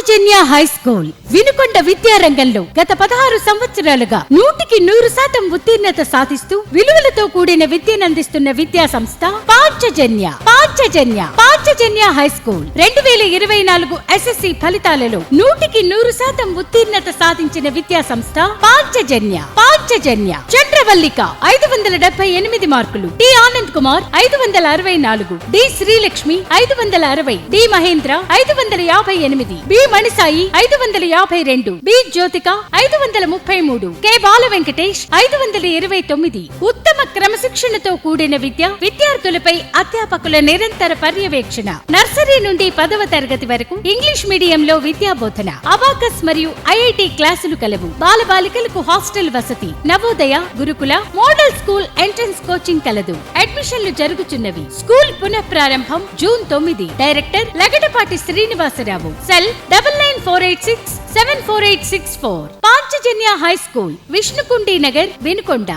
Panchajanya high school Vinukonda విద్యారంగంలో గత 16 సంవత్సరాలుగా 100% ఉత్తీర్ణత సాధిస్తూ విలువలతో కూడిన విద్యనందిస్తున్న విద్యా సంస్థ పాంచజన్య హై స్కూల్ 2024 SSC ఫలితాలలో 100% ఉత్తీర్ణత సాధించిన విద్యా సంస్థ పాంచజన్య చంద్రవల్లిక 578 మార్కులు, T Anand Kumar 564, D Srilakshmi 560, D Mahendra 558, B Manisai 552, B Jyothika 533, K Bala Venkatesh 529. ఉత్తమ క్రమశిక్షణతో కూడిన విద్యార్థులపై అధ్యాపకుల నిరంతర పర్యవేక్షణ. నర్సరీ నుండి 10వ తరగతి వరకు ఇంగ్లీష్ మీడియంలో విద్యా బోధన, అబాకస్ మరియు IIT క్లాసులు కలవు. బాలబాలికలకు హాస్టల్ వసతి, నవోదయ, గురుకుల, మోడల్ స్కూల్ ఎంట్రన్స్ కోచింగ్ కలదు. అడ్మిషన్లు జరుగుతున్నవి. స్కూల్ పునః ప్రారంభం June 9. Director Lagadapati Srinivasa Rao. Cell 9948674864. Panchajanya high school, Vishnukundi Nagar, Vinukonda.